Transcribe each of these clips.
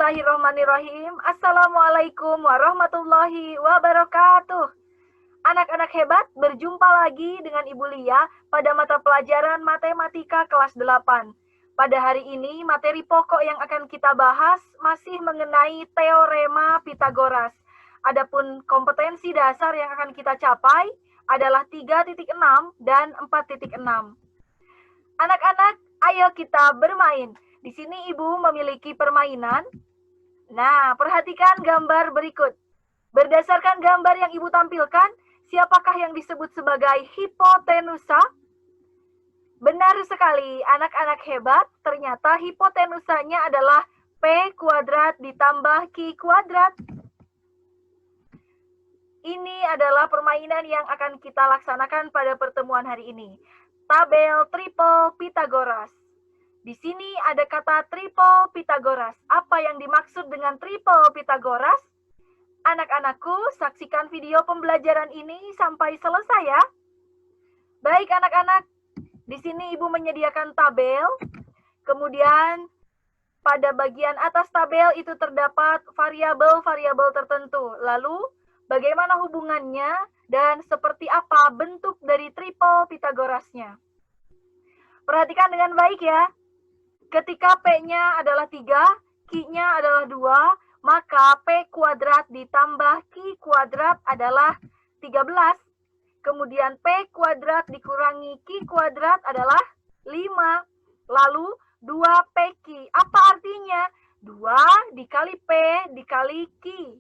Bismillahirrahmanirrahim. Assalamualaikum warahmatullahi wabarakatuh. Anak-anak hebat, berjumpa lagi dengan Ibu Lia pada mata pelajaran Matematika kelas 8. Pada hari ini, materi pokok yang akan kita bahas masih mengenai teorema Pitagoras. Adapun kompetensi dasar yang akan kita capai adalah 3.6 dan 4.6. Anak-anak, ayo kita bermain. Di sini Ibu memiliki permainan. Nah, perhatikan gambar berikut. Berdasarkan gambar yang Ibu tampilkan, siapakah yang disebut sebagai hipotenusa? Benar sekali, anak-anak hebat. Ternyata hipotenusanya adalah P kuadrat ditambah Q kuadrat. Ini adalah permainan yang akan kita laksanakan pada pertemuan hari ini. Tabel triple Pitagoras. Di sini ada kata triple Pitagoras. Apa yang dimaksud dengan triple Pitagoras? Anak-anakku, saksikan video pembelajaran ini sampai selesai ya. Baik anak-anak, di sini Ibu menyediakan tabel. Kemudian pada bagian atas tabel itu terdapat variabel-variabel tertentu. Lalu bagaimana hubungannya dan seperti apa bentuk dari triple Pitagorasnya. Perhatikan dengan baik ya. Ketika P-nya adalah 3, Q-nya adalah 2, maka P kuadrat ditambah Q kuadrat adalah 13. Kemudian P kuadrat dikurangi Q kuadrat adalah 5. Lalu 2PQ. Apa artinya? 2 dikali P dikali Q.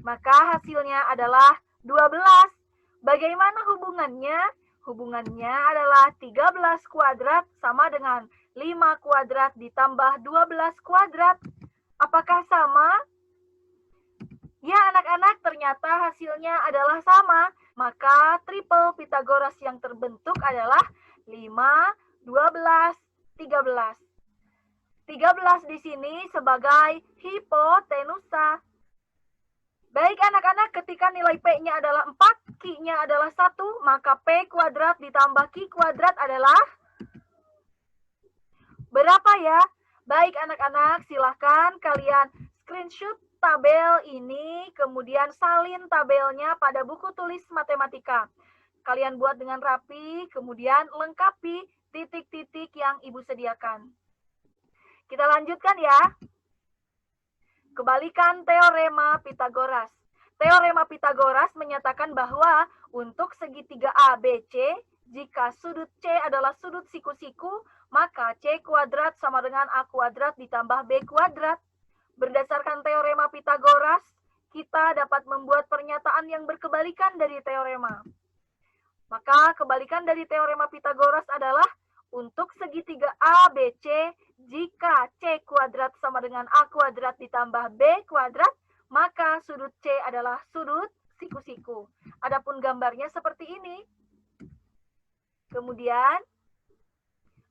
Maka hasilnya adalah 12. Bagaimana hubungannya? Hubungannya adalah 13 kuadrat sama dengan 5 kuadrat ditambah 12 kuadrat. Apakah sama? Ya anak-anak, ternyata hasilnya adalah sama. Maka triple Pitagoras yang terbentuk adalah 5, 12, 13. 13 di sini sebagai hipotenusa. Baik anak-anak, ketika nilai P-nya adalah 4, Q-nya adalah 1, maka P kuadrat ditambah Q kuadrat adalah berapa ya? Baik anak-anak, silahkan kalian screenshot tabel ini, kemudian salin tabelnya pada buku tulis matematika. Kalian buat dengan rapi, kemudian lengkapi titik-titik yang Ibu sediakan. Kita lanjutkan ya. Kebalikan teorema Pitagoras. Teorema Pitagoras menyatakan bahwa untuk segitiga ABC, jika sudut C adalah sudut siku-siku, maka C kuadrat sama dengan A kuadrat ditambah B kuadrat. Berdasarkan teorema Pitagoras, kita dapat membuat pernyataan yang berkebalikan dari teorema. Maka kebalikan dari teorema Pitagoras adalah untuk segitiga ABC, jika C kuadrat sama dengan A kuadrat ditambah B kuadrat, maka sudut C adalah sudut siku-siku. Adapun gambarnya seperti ini. Kemudian,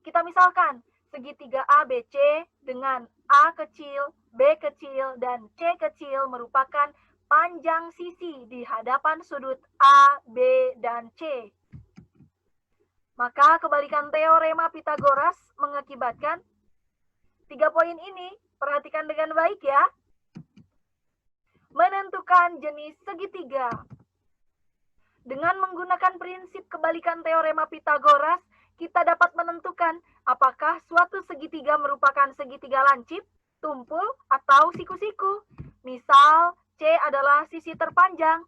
kita misalkan segitiga ABC dengan A kecil, B kecil, dan C kecil merupakan panjang sisi di hadapan sudut A, B, dan C. Maka kebalikan teorema Pitagoras mengakibatkan 3 poin ini. Perhatikan dengan baik ya. Menentukan jenis segitiga. Dengan menggunakan prinsip kebalikan teorema Pitagoras, kita dapat menentukan apakah suatu segitiga merupakan segitiga lancip, tumpul, atau siku-siku. Misal, C adalah sisi terpanjang.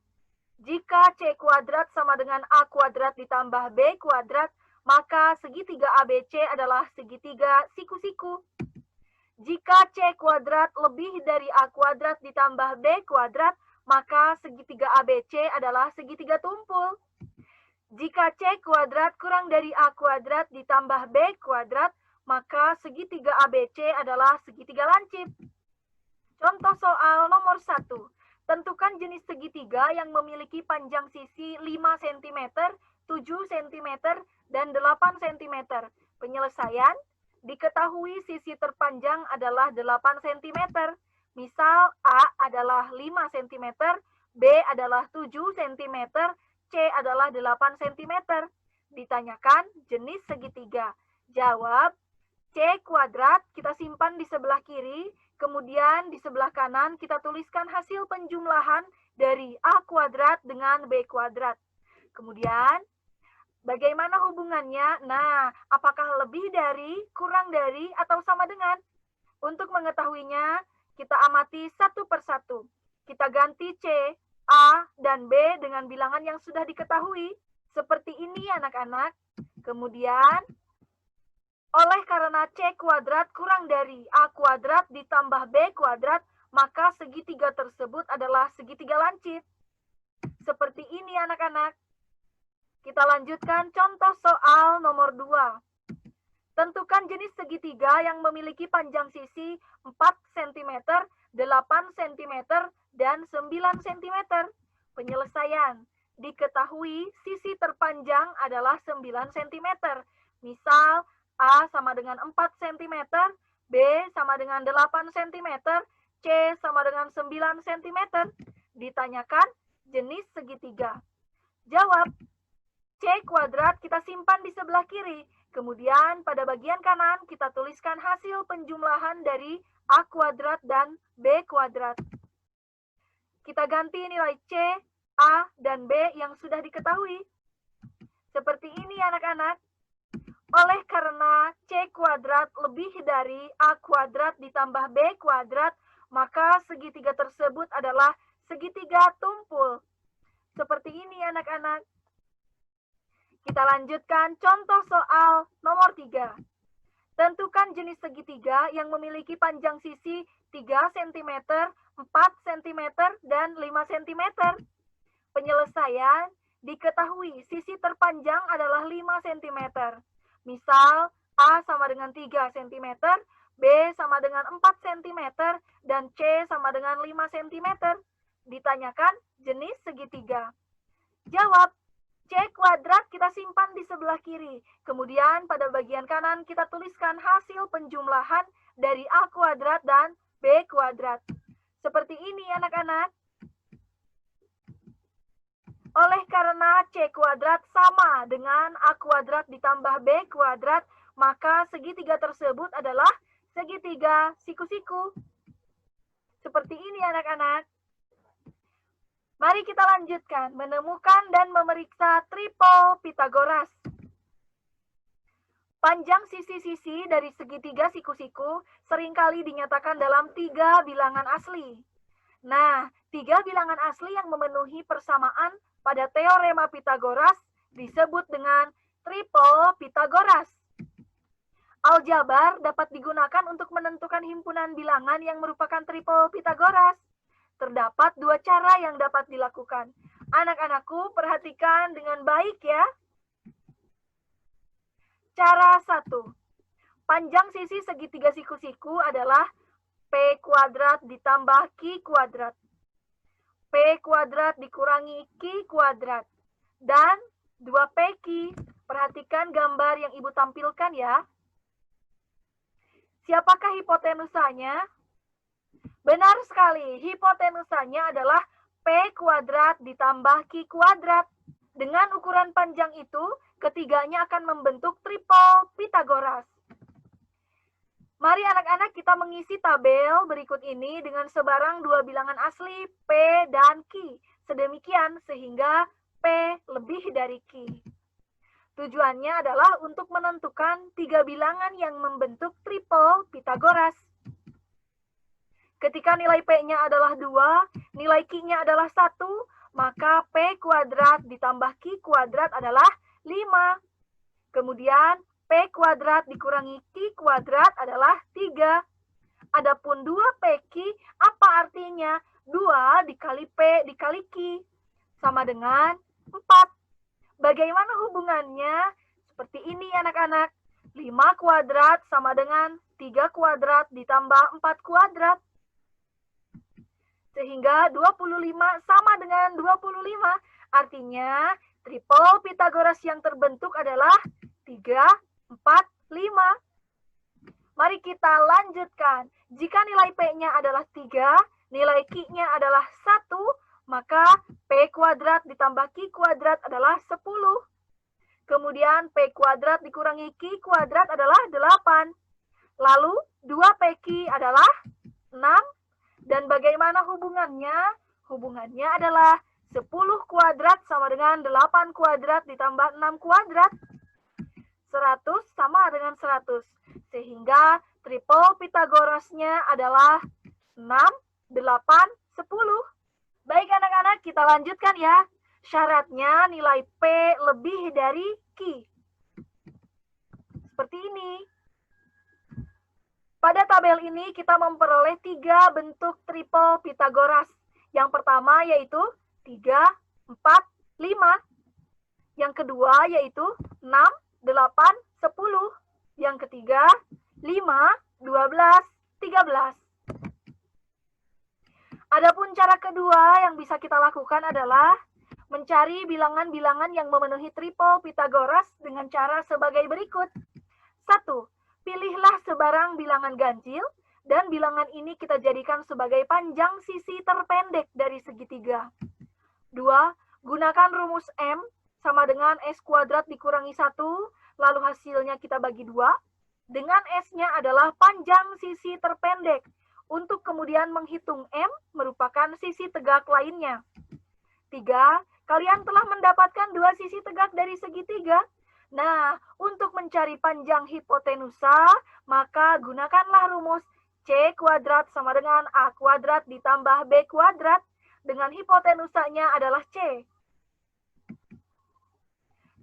Jika C kuadrat sama dengan A kuadrat ditambah B kuadrat, maka segitiga ABC adalah segitiga siku-siku. Jika C kuadrat lebih dari A kuadrat ditambah B kuadrat, maka segitiga ABC adalah segitiga tumpul. Jika C kuadrat kurang dari A kuadrat ditambah B kuadrat, maka segitiga ABC adalah segitiga lancip. Contoh soal nomor 1. Tentukan jenis segitiga yang memiliki panjang sisi 5 cm, 7 cm, dan 8 cm. Penyelesaian, diketahui sisi terpanjang adalah 8 cm. Misal A adalah 5 cm, B adalah 7 cm, C adalah 8 cm. Ditanyakan jenis segitiga. Jawab, C kuadrat kita simpan di sebelah kiri, Kemudian di sebelah kanan kita tuliskan hasil penjumlahan dari A kuadrat dengan B kuadrat. Kemudian bagaimana hubungannya? Nah, apakah lebih dari, kurang dari, atau sama dengan? Untuk mengetahuinya, kita amati satu persatu. Kita ganti C, A, dan B dengan bilangan yang sudah diketahui. Seperti ini anak-anak. Kemudian, oleh karena C kuadrat kurang dari A kuadrat ditambah B kuadrat, maka segitiga tersebut adalah segitiga lancip. Seperti ini anak-anak. Kita lanjutkan contoh soal nomor 2. Tentukan jenis segitiga yang memiliki panjang sisi 4 cm, 8 cm, dan 9 cm. Penyelesaian. Diketahui sisi terpanjang adalah 9 cm. Misal, A sama dengan 4 cm, B sama dengan 8 cm, C sama dengan 9 cm. Ditanyakan jenis segitiga. Jawab. C kuadrat kita simpan di sebelah kiri. Kemudian pada bagian kanan kita tuliskan hasil penjumlahan dari A kuadrat dan B kuadrat. Kita ganti nilai C, A, dan B yang sudah diketahui. Seperti ini anak-anak. Oleh karena C kuadrat lebih dari A kuadrat ditambah B kuadrat, maka segitiga tersebut adalah segitiga tumpul. Seperti ini anak-anak. Kita lanjutkan contoh soal nomor 3. Tentukan jenis segitiga yang memiliki panjang sisi 3 cm, 4 cm, dan 5 cm. Penyelesaian, diketahui sisi terpanjang adalah 5 cm. Misal, A sama dengan 3 cm, B sama dengan 4 cm, dan C sama dengan 5 cm. Ditanyakan jenis segitiga. Jawab. C kuadrat kita simpan di sebelah kiri. Kemudian pada bagian kanan kita tuliskan hasil penjumlahan dari A kuadrat dan B kuadrat. Seperti ini anak-anak. Oleh karena C kuadrat sama dengan A kuadrat ditambah B kuadrat, maka segitiga tersebut adalah segitiga siku-siku. Seperti ini anak-anak. Mari kita lanjutkan, menemukan dan memeriksa tripel Pitagoras. Panjang sisi-sisi dari segitiga siku-siku seringkali dinyatakan dalam 3 bilangan asli. Nah, 3 bilangan asli yang memenuhi persamaan pada teorema Pitagoras disebut dengan tripel Pitagoras. Aljabar dapat digunakan untuk menentukan himpunan bilangan yang merupakan tripel Pitagoras. Terdapat 2 cara yang dapat dilakukan. Anak-anakku, perhatikan dengan baik ya. Cara 1. Panjang sisi segitiga siku-siku adalah P kuadrat ditambah Q kuadrat. P kuadrat dikurangi Q kuadrat. Dan 2PQ. Perhatikan gambar yang Ibu tampilkan ya. Siapakah hipotenusanya? Benar sekali, hipotenusanya adalah P kuadrat ditambah Q kuadrat. Dengan ukuran panjang itu, ketiganya akan membentuk tripel Pitagoras. Mari anak-anak kita mengisi tabel berikut ini dengan sebarang 2 bilangan asli P dan Q. Sedemikian sehingga P lebih dari Q. Tujuannya adalah untuk menentukan 3 bilangan yang membentuk tripel Pitagoras. Ketika nilai P-nya adalah 2, nilai Q-nya adalah 1, maka P kuadrat ditambah Q kuadrat adalah 5. Kemudian P kuadrat dikurangi Q kuadrat adalah 3. Adapun 2PQ, apa artinya? 2 dikali P dikali Q, sama dengan 4. Bagaimana hubungannya? Seperti ini anak-anak. 5 kuadrat sama dengan 3 kuadrat ditambah 4 kuadrat. Sehingga 25 sama dengan 25. Artinya, tripel Pitagoras yang terbentuk adalah 3, 4, 5. Mari kita lanjutkan. Jika nilai P-nya adalah 3, nilai Q-nya adalah 1, maka P kuadrat ditambah Q kuadrat adalah 10. Kemudian P kuadrat dikurangi Q kuadrat adalah 8. Lalu 2PQ adalah 6. 6. Dan bagaimana hubungannya? Hubungannya adalah 10 kuadrat sama dengan 8 kuadrat ditambah 6 kuadrat. 100 sama dengan 100. Sehingga triple Pitagorasnya adalah 6, 8, 10. Baik anak-anak, kita lanjutkan ya. Syaratnya nilai P lebih dari Q. Seperti ini. Pada tabel ini kita memperoleh 3 bentuk triple Pitagoras. Yang pertama yaitu 3, 4, 5. Yang kedua yaitu 6, 8, 10. Yang ketiga 5, 12, 13. Adapun cara kedua yang bisa kita lakukan adalah mencari bilangan-bilangan yang memenuhi triple Pitagoras dengan cara sebagai berikut. 1. Pilihlah sebarang bilangan ganjil dan bilangan ini kita jadikan sebagai panjang sisi terpendek dari segitiga. 2. Gunakan rumus M sama dengan S kuadrat dikurangi 1, lalu hasilnya kita bagi 2. Dengan S-nya adalah panjang sisi terpendek. Untuk kemudian menghitung M merupakan sisi tegak lainnya. 3. Kalian telah mendapatkan 2 sisi tegak dari segitiga. Nah, untuk mencari panjang hipotenusa, maka gunakanlah rumus C kuadrat sama dengan A kuadrat ditambah B kuadrat. Dengan hipotenusanya adalah C.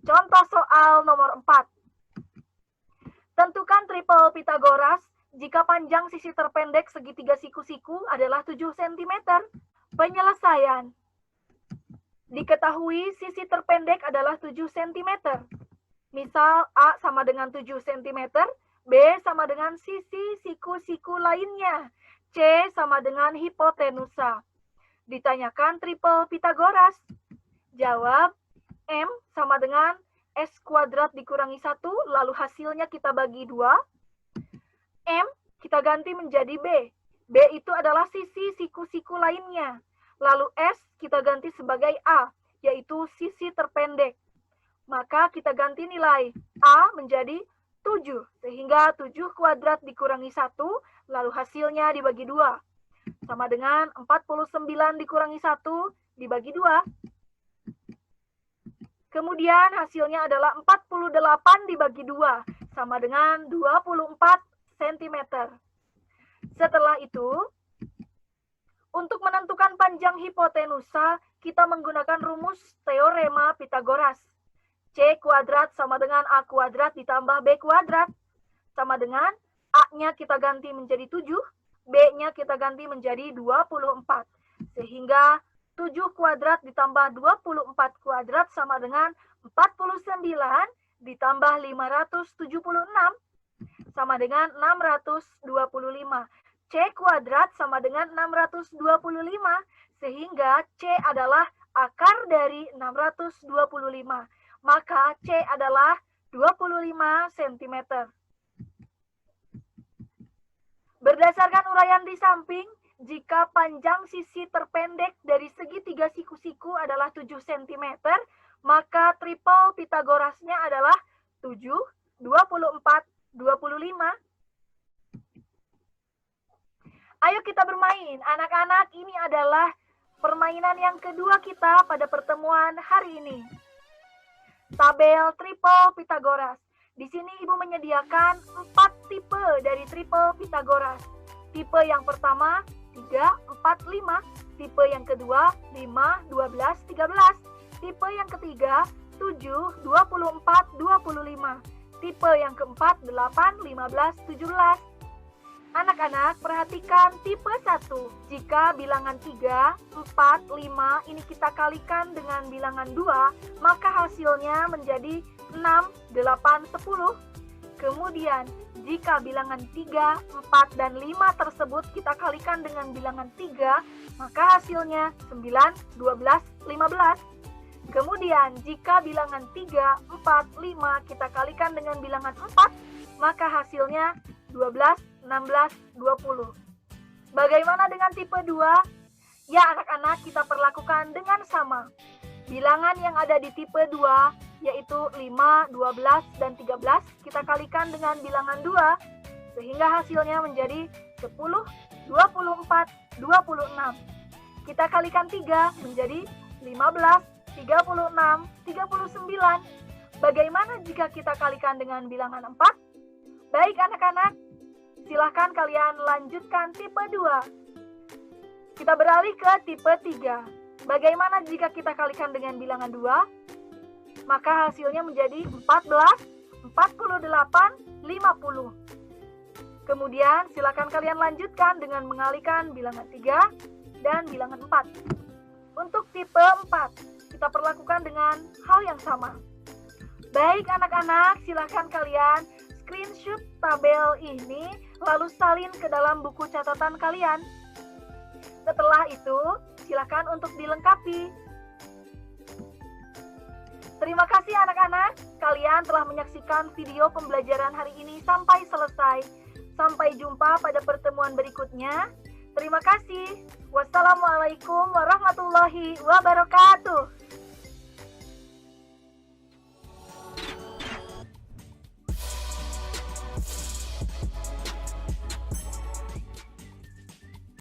Contoh soal nomor 4. Tentukan triple Pitagoras jika panjang sisi terpendek segitiga siku-siku adalah 7 cm. Penyelesaian. Diketahui sisi terpendek adalah 7 cm. Misal A sama dengan 7 cm, B sama dengan sisi siku-siku lainnya, C sama dengan hipotenusa. Ditanyakan triple Pitagoras. Jawab, M sama dengan S kuadrat dikurangi 1, lalu hasilnya kita bagi 2. M kita ganti menjadi B. B itu adalah sisi siku-siku lainnya. Lalu S kita ganti sebagai A, yaitu sisi terpendek. Maka kita ganti nilai A menjadi 7, sehingga 7 kuadrat dikurangi 1, lalu hasilnya dibagi 2. Sama dengan 49 dikurangi 1 dibagi 2. Kemudian hasilnya adalah 48 dibagi 2, sama dengan 24 cm. Setelah itu, untuk menentukan panjang hipotenusa, kita menggunakan rumus teorema Pitagoras. C kuadrat sama dengan A kuadrat ditambah B kuadrat. Sama dengan A-nya kita ganti menjadi 7, B-nya kita ganti menjadi 24. Sehingga 7 kuadrat ditambah 24 kuadrat sama dengan 49 ditambah 576. Sama dengan 625. C kuadrat sama dengan 625. Sehingga C adalah akar dari 625. Maka C adalah 25 cm. Berdasarkan uraian di samping, jika panjang sisi terpendek dari segitiga siku-siku adalah 7 cm, maka triple Pitagorasnya adalah 7, 24, 25. Ayo kita bermain. Anak-anak, ini adalah permainan yang kedua kita pada pertemuan hari ini. Tabel triple Pitagoras. Di sini Ibu menyediakan 4 tipe dari triple Pitagoras. Tipe yang pertama 3, 4, 5. Tipe yang kedua 5, 12, 13. Tipe yang ketiga 7, 24, 25. Tipe yang keempat 8, 15, 17. Anak-anak, perhatikan tipe 1. Jika bilangan 3, 4, 5 ini kita kalikan dengan bilangan 2, maka hasilnya menjadi 6, 8, 10. Kemudian, jika bilangan 3, 4, dan 5 tersebut kita kalikan dengan bilangan 3, maka hasilnya 9, 12, 15. Kemudian, jika bilangan 3, 4, 5 kita kalikan dengan bilangan 4, maka hasilnya 12, 16, 20. Bagaimana dengan tipe 2? Ya anak-anak, kita perlakukan dengan sama. Bilangan yang ada di tipe 2 yaitu 5, 12, dan 13 kita kalikan dengan bilangan 2 sehingga hasilnya menjadi 10, 24, 26. Kita kalikan 3 menjadi 15, 36, 39. Bagaimana jika kita kalikan dengan bilangan 4? Baik anak-anak, silahkan kalian lanjutkan tipe 2. Kita beralih ke tipe 3. Bagaimana jika kita kalikan dengan bilangan 2? Maka hasilnya menjadi 14, 48, 50. Kemudian silakan kalian lanjutkan dengan mengalihkan bilangan 3 dan bilangan 4. Untuk tipe 4, kita perlakukan dengan hal yang sama. Baik anak-anak, silakan kalian screenshot tabel ini lalu salin ke dalam buku catatan kalian. Setelah itu, silakan untuk dilengkapi. Terima kasih anak-anak, kalian telah menyaksikan video pembelajaran hari ini sampai selesai. Sampai jumpa pada pertemuan berikutnya. Terima kasih. Wassalamualaikum warahmatullahi wabarakatuh.